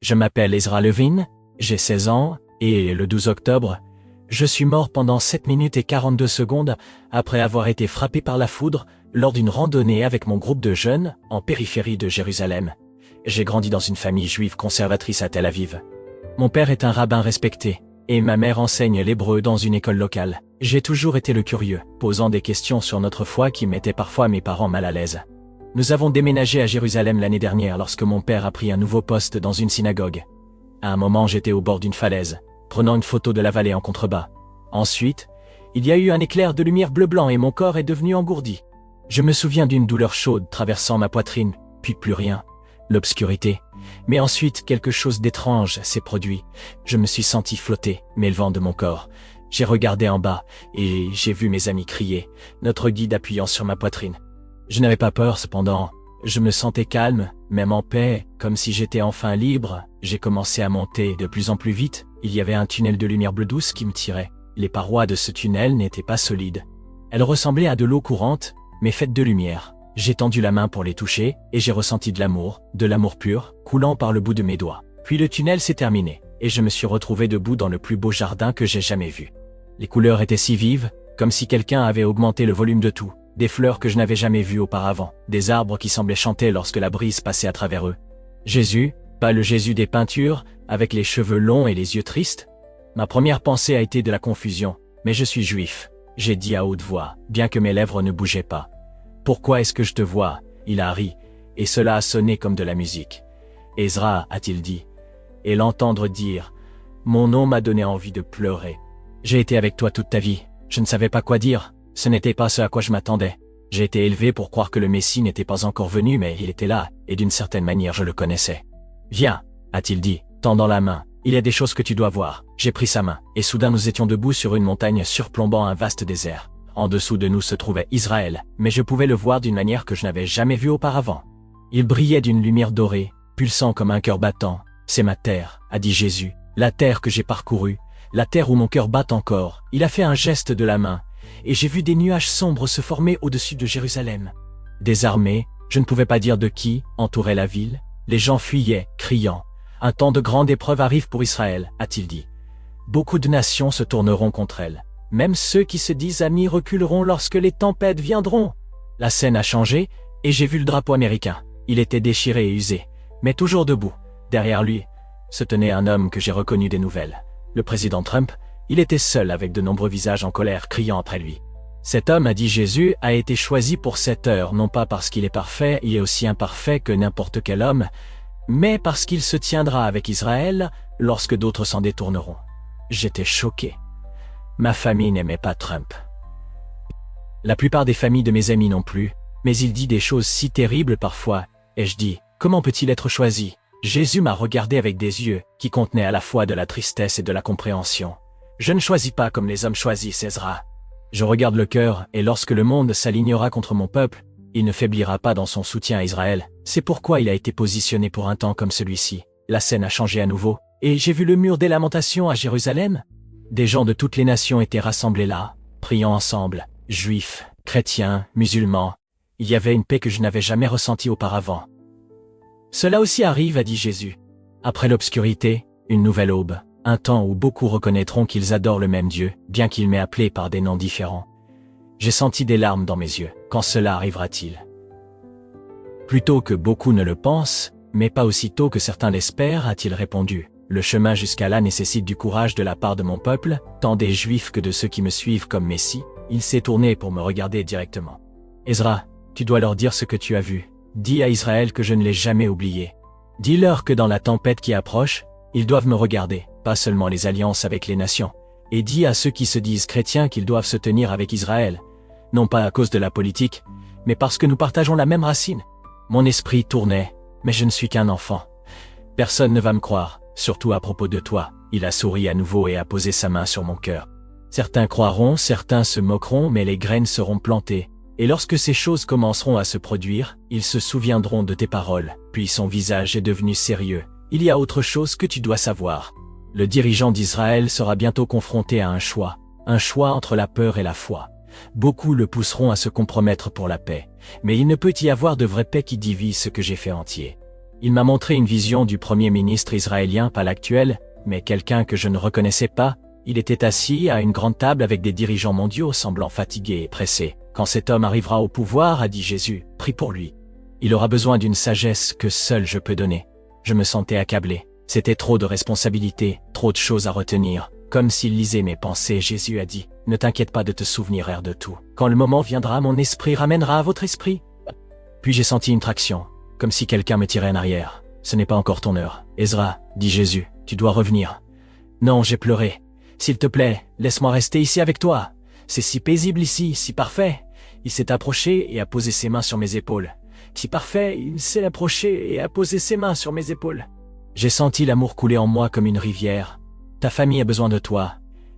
Je m'appelle Ezra Levin, j'ai 16 ans, et le 12 octobre, je suis mort pendant 7 minutes et 42 secondes après avoir été frappé par la foudre lors d'une randonnée avec mon groupe de jeunes en périphérie de Jérusalem. J'ai grandi dans une famille juive conservatrice à Tel Aviv. Mon père est un rabbin respecté, et ma mère enseigne l'hébreu dans une école locale. J'ai toujours été le curieux, posant des questions sur notre foi qui mettaient parfois mes parents mal à l'aise. Nous avons déménagé à Jérusalem l'année dernière lorsque mon père a pris un nouveau poste dans une synagogue. À un moment, j'étais au bord d'une falaise, prenant une photo de la vallée en contrebas. Ensuite, il y a eu un éclair de lumière bleu-blanc et mon corps est devenu engourdi. Je me souviens d'une douleur chaude traversant ma poitrine, puis plus rien. L'obscurité. Mais ensuite, quelque chose d'étrange s'est produit. Je me suis senti flotter, m'élevant de mon corps. J'ai regardé en bas, et j'ai vu mes amis crier, notre guide appuyant sur ma poitrine. Je n'avais pas peur cependant. Je me sentais calme, même en paix, comme si j'étais enfin libre. J'ai commencé à monter de plus en plus vite. Il y avait un tunnel de lumière bleue douce qui me tirait. Les parois de ce tunnel n'étaient pas solides. Elles ressemblaient à de l'eau courante, mais faite de lumière. J'ai tendu la main pour les toucher, et j'ai ressenti de l'amour pur, coulant par le bout de mes doigts. Puis le tunnel s'est terminé, et je me suis retrouvé debout dans le plus beau jardin que j'ai jamais vu. Les couleurs étaient si vives, comme si quelqu'un avait augmenté le volume de tout. Des fleurs que je n'avais jamais vues auparavant, des arbres qui semblaient chanter lorsque la brise passait à travers eux. Jésus, pas le Jésus des peintures, avec les cheveux longs et les yeux tristes. Ma première pensée a été de la confusion, mais je suis juif. J'ai dit à haute voix, bien que mes lèvres ne bougeaient pas. Pourquoi est-ce que je te vois? Il a ri, et cela a sonné comme de la musique. Ezra, a-t-il dit. Et l'entendre dire, mon nom m'a donné envie de pleurer. J'ai été avec toi toute ta vie, je ne savais pas quoi dire. Ce n'était pas ce à quoi je m'attendais. J'ai été élevé pour croire que le Messie n'était pas encore venu, mais il était là, et d'une certaine manière je le connaissais. Viens, a-t-il dit, tendant la main. Il y a des choses que tu dois voir. J'ai pris sa main, et soudain nous étions debout sur une montagne surplombant un vaste désert. En dessous de nous se trouvait Israël, mais je pouvais le voir d'une manière que je n'avais jamais vue auparavant. Il brillait d'une lumière dorée, pulsant comme un cœur battant. C'est ma terre, a dit Jésus, la terre que j'ai parcourue, la terre où mon cœur bat encore. Il a fait un geste de la main, et j'ai vu des nuages sombres se former au-dessus de Jérusalem. Des armées, je ne pouvais pas dire de qui, entouraient la ville. Les gens fuyaient, criant. Un temps de grande épreuve arrive pour Israël, a-t-il dit. Beaucoup de nations se tourneront contre elle. Même ceux qui se disent amis reculeront lorsque les tempêtes viendront. La scène a changé, et j'ai vu le drapeau américain. Il était déchiré et usé, mais toujours debout. Derrière lui, se tenait un homme que j'ai reconnu des nouvelles. Le président Trump. Il était seul avec de nombreux visages en colère criant après lui. Cet homme, a dit Jésus, a été choisi pour cette heure, non pas parce qu'il est parfait, il est aussi imparfait que n'importe quel homme, mais parce qu'il se tiendra avec Israël lorsque d'autres s'en détourneront. J'étais choqué. Ma famille n'aimait pas Trump. La plupart des familles de mes amis non plus, mais il dit des choses si terribles parfois, et je dis, comment peut-il être choisi? Jésus m'a regardé avec des yeux qui contenaient à la fois de la tristesse et de la compréhension. Je ne choisis pas comme les hommes choisissent, Ezra. Je regarde le cœur, et lorsque le monde s'alignera contre mon peuple, il ne faiblira pas dans son soutien à Israël. C'est pourquoi il a été positionné pour un temps comme celui-ci. La scène a changé à nouveau, et j'ai vu le mur des lamentations à Jérusalem. Des gens de toutes les nations étaient rassemblés là, priant ensemble, juifs, chrétiens, musulmans. Il y avait une paix que je n'avais jamais ressentie auparavant. Cela aussi arrive, a dit Jésus. Après l'obscurité, une nouvelle aube. Un temps où beaucoup reconnaîtront qu'ils adorent le même Dieu, bien qu'il m'ait appelé par des noms différents. J'ai senti des larmes dans mes yeux. Quand cela arrivera-t-il? Plutôt que beaucoup ne le pensent, mais pas aussitôt que certains l'espèrent, a-t-il répondu. Le chemin jusqu'à là nécessite du courage de la part de mon peuple, tant des Juifs que de ceux qui me suivent comme Messie. Il s'est tourné pour me regarder directement. Ezra, tu dois leur dire ce que tu as vu. Dis à Israël que je ne l'ai jamais oublié. Dis-leur que dans la tempête qui approche, ils doivent me regarder, pas seulement les alliances avec les nations. Et dis à ceux qui se disent chrétiens qu'ils doivent se tenir avec Israël, non pas à cause de la politique, mais parce que nous partageons la même racine. Mon esprit tournait, mais je ne suis qu'un enfant. Personne ne va me croire, surtout à propos de toi. Il a souri à nouveau et a posé sa main sur mon cœur. Certains croiront, certains se moqueront, mais les graines seront plantées. Et lorsque ces choses commenceront à se produire, ils se souviendront de tes paroles. Puis son visage est devenu sérieux. Il y a autre chose que tu dois savoir. Le dirigeant d'Israël sera bientôt confronté à un choix entre la peur et la foi. Beaucoup le pousseront à se compromettre pour la paix, mais il ne peut y avoir de vraie paix qui divise ce que j'ai fait entier. Il m'a montré une vision du premier ministre israélien, pas l'actuel, mais quelqu'un que je ne reconnaissais pas. Il était assis à une grande table avec des dirigeants mondiaux semblant fatigués et pressés. Quand cet homme arrivera au pouvoir, a dit Jésus, prie pour lui. Il aura besoin d'une sagesse que seul je peux donner. Je me sentais accablé. C'était trop de responsabilités, trop de choses à retenir. Comme s'il lisait mes pensées, Jésus a dit, ne t'inquiète pas de te souvenir de tout. Quand le moment viendra, mon esprit ramènera à votre esprit. Puis j'ai senti une traction, comme si quelqu'un me tirait en arrière. Ce n'est pas encore ton heure. Ezra, dit Jésus, tu dois revenir. Non, j'ai pleuré. S'il te plaît, laisse-moi rester ici avec toi. C'est si paisible ici, si parfait. Il s'est approché et a posé ses mains sur mes épaules. Si parfait, il s'est approché et a posé ses mains sur mes épaules. J'ai senti l'amour couler en moi comme une rivière. Ta famille a besoin de toi,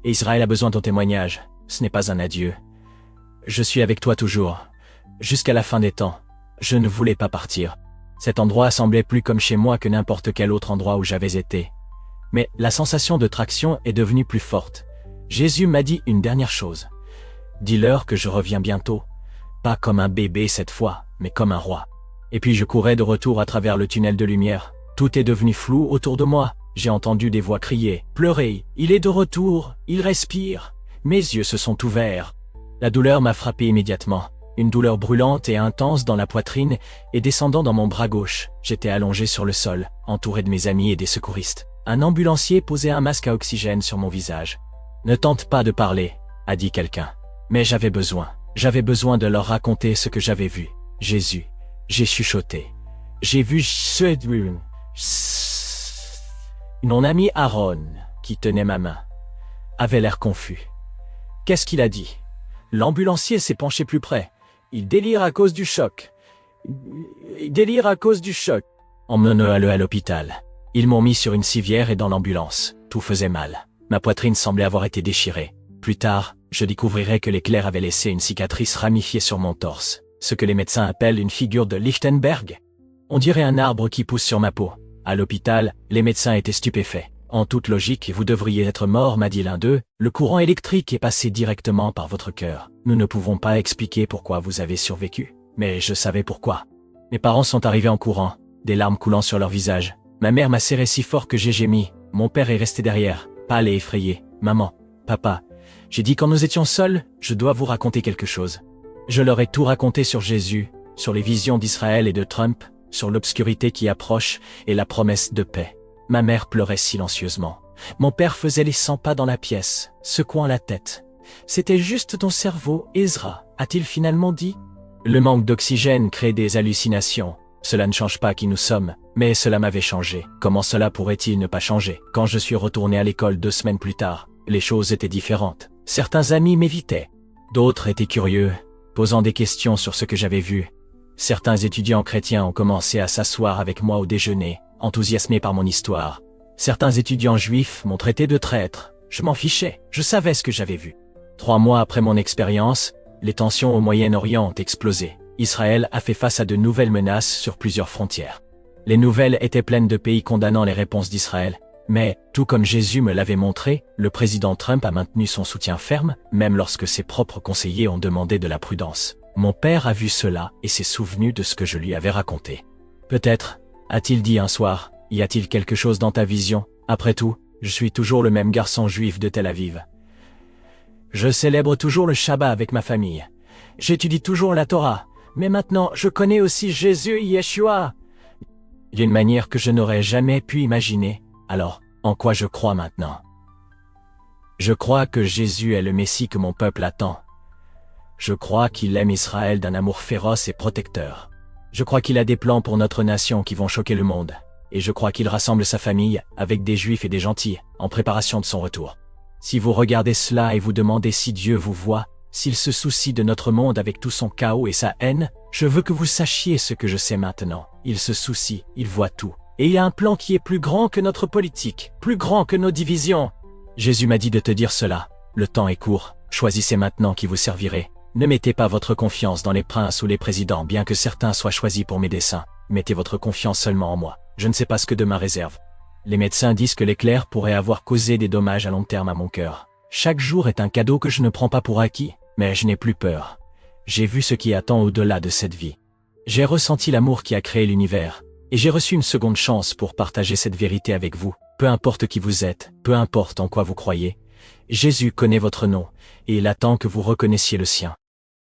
et Israël a besoin de ton témoignage. Ce n'est pas un adieu. Je suis avec toi toujours, jusqu'à la fin des temps. Je ne voulais pas partir. Cet endroit semblait plus comme chez moi que n'importe quel autre endroit où j'avais été. Mais la sensation de traction est devenue plus forte. Jésus m'a dit une dernière chose. Dis-leur que je reviens bientôt. Pas comme un bébé cette fois, mais comme un roi. Et puis je courais de retour à travers le tunnel de lumière. Tout est devenu flou autour de moi. J'ai entendu des voix crier, pleurer. Il est de retour, il respire. Mes yeux se sont ouverts. La douleur m'a frappé immédiatement. Une douleur brûlante et intense dans la poitrine et descendant dans mon bras gauche. J'étais allongé sur le sol, entouré de mes amis et des secouristes. Un ambulancier posait un masque à oxygène sur mon visage. Ne tente pas de parler, a dit quelqu'un. Mais j'avais besoin de leur raconter ce que j'avais vu. Jésus, j'ai chuchoté. J'ai vu mon ami Aaron, qui tenait ma main, avait l'air confus. Qu'est-ce qu'il a dit? L'ambulancier s'est penché plus près. Il délire à cause du choc. Il délire à cause du choc. Emmenons-le à l'hôpital. Ils m'ont mis sur une civière et dans l'ambulance. Tout faisait mal. Ma poitrine semblait avoir été déchirée. Plus tard, je découvrirai que l'éclair avait laissé une cicatrice ramifiée sur mon torse. Ce que les médecins appellent une figure de Lichtenberg. On dirait un arbre qui pousse sur ma peau. À l'hôpital, les médecins étaient stupéfaits. En toute logique, vous devriez être mort, m'a dit l'un d'eux. Le courant électrique est passé directement par votre cœur. Nous ne pouvons pas expliquer pourquoi vous avez survécu. Mais je savais pourquoi. Mes parents sont arrivés en courant, des larmes coulant sur leur visage. Ma mère m'a serré si fort que j'ai gémi. Mon père est resté derrière, pâle et effrayé. Maman, papa, j'ai dit quand nous étions seuls, je dois vous raconter quelque chose. Je leur ai tout raconté sur Jésus, sur les visions d'Israël et de Trump, sur l'obscurité qui approche et la promesse de paix. Ma mère pleurait silencieusement. Mon père faisait les 100 pas dans la pièce, secouant la tête. C'était juste ton cerveau, Ezra, a-t-il finalement dit? Le manque d'oxygène crée des hallucinations. Cela ne change pas qui nous sommes, mais cela m'avait changé. Comment cela pourrait-il ne pas changer? Quand je suis retourné à l'école 2 semaines plus tard, les choses étaient différentes. Certains amis m'évitaient. D'autres étaient curieux, posant des questions sur ce que j'avais vu. Certains étudiants chrétiens ont commencé à s'asseoir avec moi au déjeuner, enthousiasmés par mon histoire. Certains étudiants juifs m'ont traité de traître. Je m'en fichais, je savais ce que j'avais vu. 3 mois après mon expérience, les tensions au Moyen-Orient ont explosé. Israël a fait face à de nouvelles menaces sur plusieurs frontières. Les nouvelles étaient pleines de pays condamnant les réponses d'Israël. Mais, tout comme Jésus me l'avait montré, le président Trump a maintenu son soutien ferme, même lorsque ses propres conseillers ont demandé de la prudence. Mon père a vu cela et s'est souvenu de ce que je lui avais raconté. Peut-être, a-t-il dit un soir, y a-t-il quelque chose dans ta vision? Après tout, je suis toujours le même garçon juif de Tel Aviv. Je célèbre toujours le Shabbat avec ma famille. J'étudie toujours la Torah. Mais maintenant, je connais aussi Jésus Yeshua. D'une manière que je n'aurais jamais pu imaginer. Alors, en quoi je crois maintenant? Je crois que Jésus est le Messie que mon peuple attend. Je crois qu'il aime Israël d'un amour féroce et protecteur. Je crois qu'il a des plans pour notre nation qui vont choquer le monde. Et je crois qu'il rassemble sa famille, avec des juifs et des gentils, en préparation de son retour. Si vous regardez cela et vous demandez si Dieu vous voit, s'il se soucie de notre monde avec tout son chaos et sa haine, je veux que vous sachiez ce que je sais maintenant. Il se soucie, il voit tout. Et il a un plan qui est plus grand que notre politique, plus grand que nos divisions. Jésus m'a dit de te dire cela. Le temps est court, choisissez maintenant qui vous servirez. Ne mettez pas votre confiance dans les princes ou les présidents, bien que certains soient choisis pour mes desseins. Mettez votre confiance seulement en moi. Je ne sais pas ce que demain réserve. Les médecins disent que l'éclair pourrait avoir causé des dommages à long terme à mon cœur. Chaque jour est un cadeau que je ne prends pas pour acquis, mais je n'ai plus peur. J'ai vu ce qui attend au-delà de cette vie. J'ai ressenti l'amour qui a créé l'univers. Et j'ai reçu une seconde chance pour partager cette vérité avec vous. Peu importe qui vous êtes, peu importe en quoi vous croyez, Jésus connaît votre nom, et il attend que vous reconnaissiez le sien.